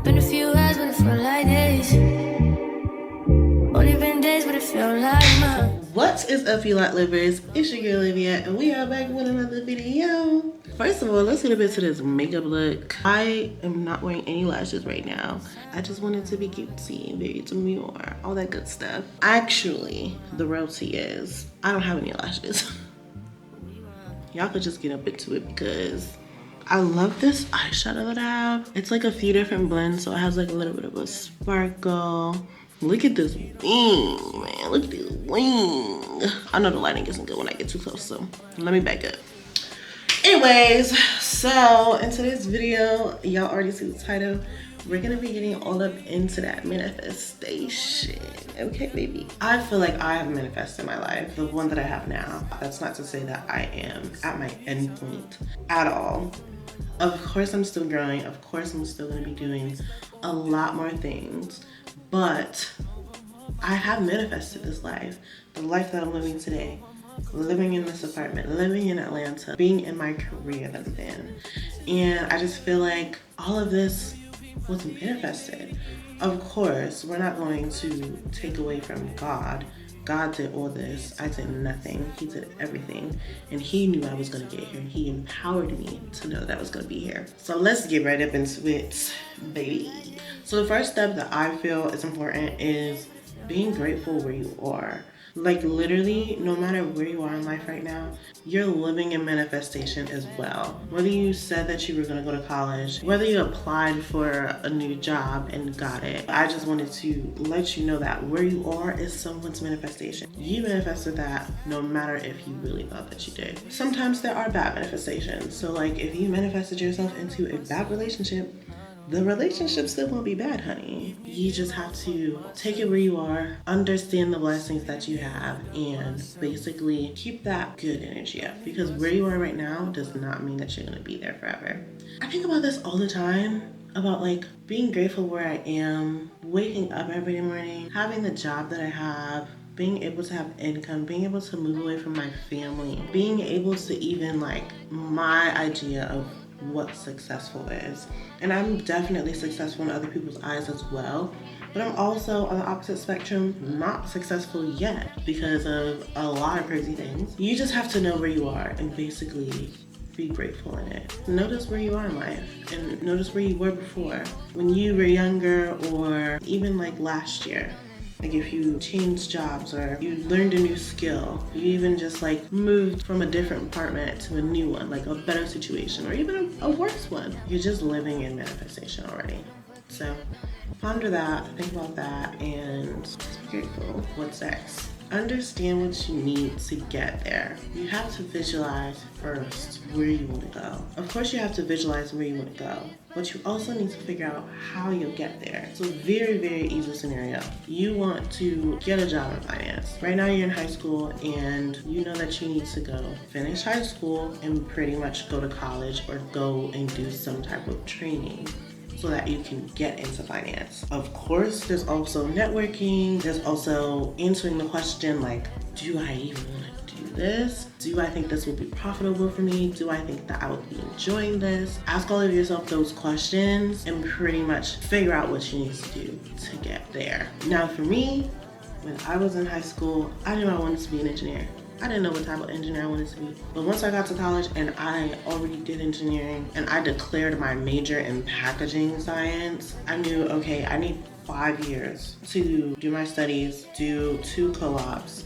Been a few hours, but it felt like days. Only been days, but it felt like months. What is up, you lot livers? It's your girl Olivia, and we are back with another video. First of all, let's get a bit to this makeup look. I am not wearing any lashes right now. I just wanted to be cutesy, very demure, all that good stuff. Actually, the reality is I don't have any lashes. Y'all could just get up into it because I love this eyeshadow that I have. It's like a few different blends, so it has like a little bit of a sparkle. Look at this wing, man. Look at this wing. I know the lighting isn't good when I get too close, so let me back up. Anyways, so in today's video, y'all already see the title. We're gonna be getting all up into that manifestation. Okay, baby. I feel like I have manifested my life, the one that I have now. That's not to say that I am at my end point at all. Of course, I'm still growing. Of course, I'm still gonna be doing a lot more things. But I have manifested this life, the life that I'm living today, living in this apartment, living in Atlanta, being in my career that I'm in. And I just feel like all of this was manifested. Of course, we're not going to take away from God. God did all this. I did nothing. He did everything. And he knew I was going to get here. He empowered me to know that I was going to be here. So let's get right up into it, baby. So the first step that I feel is important is being grateful where you are. Like literally, no matter where you are in life right now, you're living in manifestation as well. Whether you said that you were gonna go to college, whether you applied for a new job and got it, I just wanted to let you know that where you are is someone's manifestation. You manifested that no matter if you really thought that you did. Sometimes there are bad manifestations. So like if you manifested yourself into a bad relationship, the relationship still won't be bad, honey. You just have to take it where you are, understand the blessings that you have, and basically keep that good energy up. Because where you are right now does not mean that you're gonna be there forever. I think about this all the time, about like being grateful where I am, waking up every morning, having the job that I have, being able to have income, being able to move away from my family, being able to even like my idea of what successful is. And I'm definitely successful in other people's eyes as well, but I'm also on the opposite spectrum, not successful yet because of a lot of crazy things. You just have to know where you are and basically be grateful in it. Notice where you are in life and notice where you were before, when you were younger or even like last year. Like if you changed jobs or you learned a new skill, you even just like moved from a different apartment to a new one, like a better situation or even a worse one. You're just living in manifestation already. So ponder that, think about that, and just be grateful. What's next? Understand what you need to get there. You have to visualize first where you want to go. Of course you have to visualize where you want to go, but you also need to figure out how you'll get there. So very, very easy scenario. You want to get a job in finance. Right now you're in high school and you know that you need to go finish high school and pretty much go to college or go and do some type of training so that you can get into finance. Of course, there's also networking. There's also answering the question like, do I even want to do this? Do I think this will be profitable for me? Do I think that I will be enjoying this? Ask all of yourself those questions and pretty much figure out what you need to do to get there. Now for me, when I was in high school, I knew I wanted to be an engineer. I didn't know what type of engineer I wanted to be. But once I got to college and I already did engineering and I declared my major in packaging science, I knew, okay, I need 5 years to do my studies, do 2 co-ops,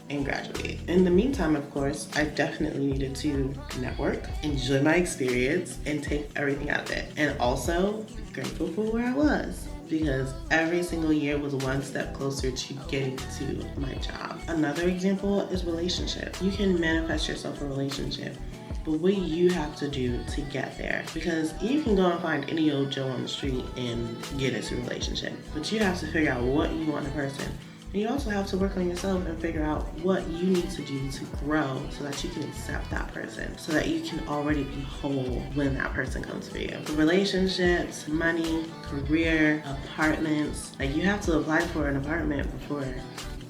and graduate. In the meantime, of course, I definitely needed to network, enjoy my experience, and take everything out of it. And also, be grateful for where I was, because every single year was one step closer to getting to my job. Another example is relationship. You can manifest yourself a relationship, but what you have to do to get there, because you can go and find any old Joe on the street and get into a relationship, but you have to figure out what you want in a person. And you also have to work on yourself and figure out what you need to do to grow so that you can accept that person, so that you can already be whole when that person comes for you. Relationships, money, career, apartments, like you have to apply for an apartment before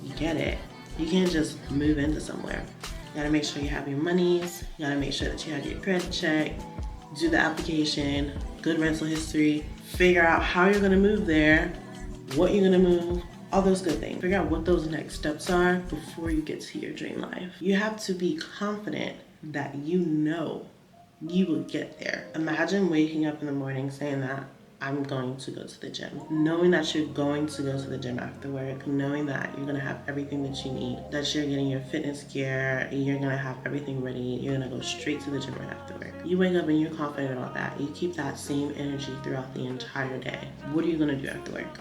you get it. You can't just move into somewhere. You gotta make sure you have your monies, you gotta make sure that you have your credit check, do the application, good rental history, Figure out how you're gonna move there, what you're gonna move, all those good things. Figure out what those next steps are before you get to your dream life. You have to be confident that you know you will get there. Imagine waking up in the morning saying that I'm going to go to the gym. Knowing that you're going to go to the gym after work, knowing that you're gonna have everything that you need, that you're getting your fitness gear, you're gonna have everything ready, you're gonna go straight to the gym right after work. You wake up and you're confident about that. You keep that same energy throughout the entire day. What are you gonna do after work?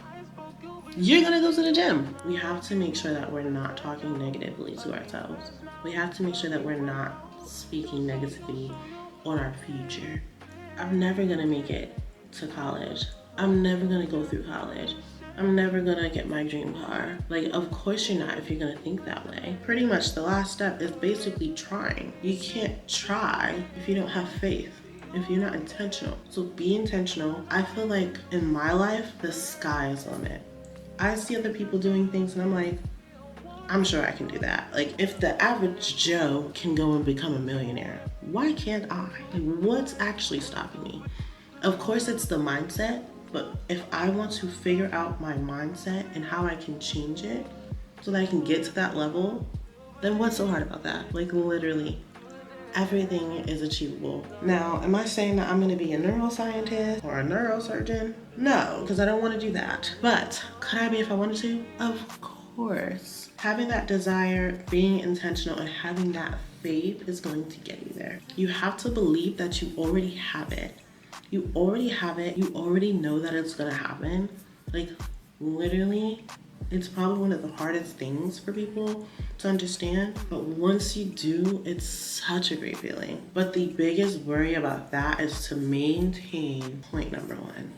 You're gonna go to the gym. We have to make sure that we're not talking negatively to ourselves. We have to make sure that we're not speaking negativity on our future. I'm never gonna make it to college. I'm never gonna go through college. I'm never gonna get my dream car. Like, of course you're not if you're gonna think that way. Pretty much the last step is basically trying. You can't try if you don't have faith, if you're not intentional. So be intentional. I feel like in my life, the sky is the limit. I see other people doing things and I'm like, I'm sure I can do that. Like, if the average Joe can go and become a millionaire, why can't I? Like, what's actually stopping me? Of course, it's the mindset, but if I want to figure out my mindset and how I can change it so that I can get to that level, then what's so hard about that? Like, literally, everything is achievable. Now, am I saying that I'm gonna be a neuroscientist or a neurosurgeon? No, because I don't want to do that. But could I be if I wanted to? Of course. Having that desire, being intentional, and having that faith is going to get you there. You have to believe that you already have it. You already have it. You already know that it's gonna happen. Like, literally, it's probably one of the hardest things for people to understand, but once you do, it's such a great feeling. But the biggest worry about that is to maintain point number one.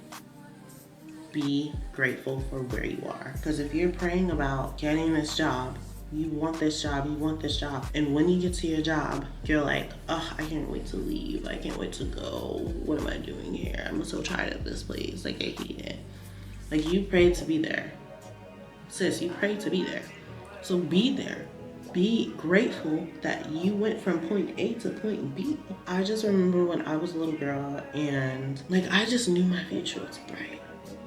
Be grateful for where you are. Because if you're praying about getting this job, you want this job, you want this job. And when you get to your job, you're like, oh, I can't wait to leave. I can't wait to go. What am I doing here? I'm so tired of this place. Like, I hate it. Like, you prayed to be there. Sis, you prayed to be there. So be there. Be grateful that you went from point A to point B. I just remember when I was a little girl and like, I just knew my future was bright.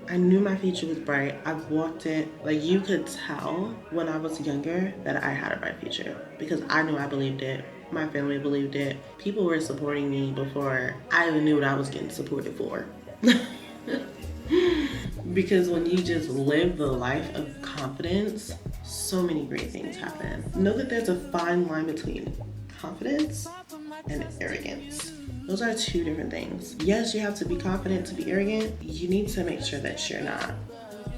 I knew my future was bright. I walked it. Like, you could tell when I was younger that I had a bright future because I knew I believed it. My family believed it. People were supporting me before I even knew what I was getting supported for. Because when you just live the life of confidence, so many great things happen. Know that there's a fine line between confidence and arrogance. Those are two different things. Yes, you have to be confident to be arrogant. You need to make sure that you're not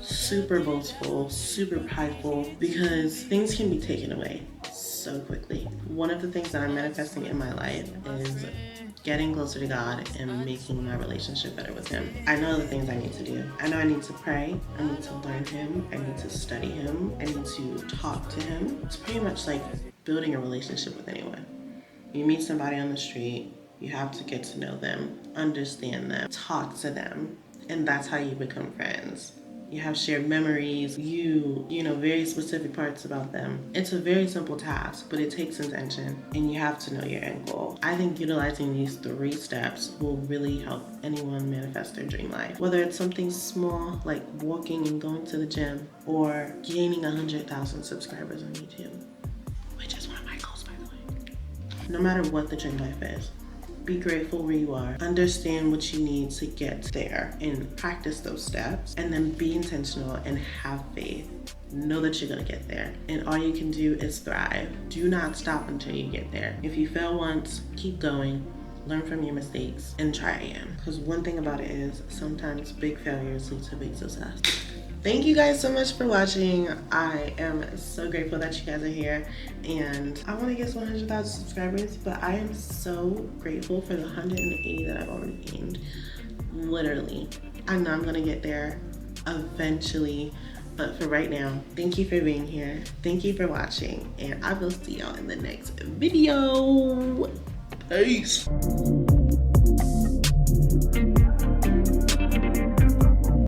super boastful, super prideful, because things can be taken away so quickly. One of the things that I'm manifesting in my life is getting closer to God and making my relationship better with Him. I know the things I need to do. I know I need to pray. I need to learn Him. I need to study Him. I need to talk to Him. It's pretty much like building a relationship with anyone. You meet somebody on the street, you have to get to know them, understand them, talk to them, and that's how you become friends. You have shared memories, you know very specific parts about them. It's a very simple task, but it takes intention, and you have to know your end goal. I think utilizing these 3 steps will really help anyone manifest their dream life. Whether it's something small, like walking and going to the gym, or gaining 100,000 subscribers on YouTube, which is one of my goals, by the way. No matter what the dream life is, be grateful where you are. Understand what you need to get there and practice those steps, and then be intentional and have faith. Know that you're gonna get there, and all you can do is thrive. Do not stop until you get there. If you fail once, keep going, learn from your mistakes, and try again. Because one thing about it is sometimes big failures lead to big success. Thank you guys so much for watching. I am so grateful that you guys are here, and I want to get 100,000 subscribers, but I am so grateful for the 180 that I've already gained. Literally, I know I'm gonna get there eventually, but for right now, thank you for being here. Thank you for watching, and I will see y'all in the next video. Peace.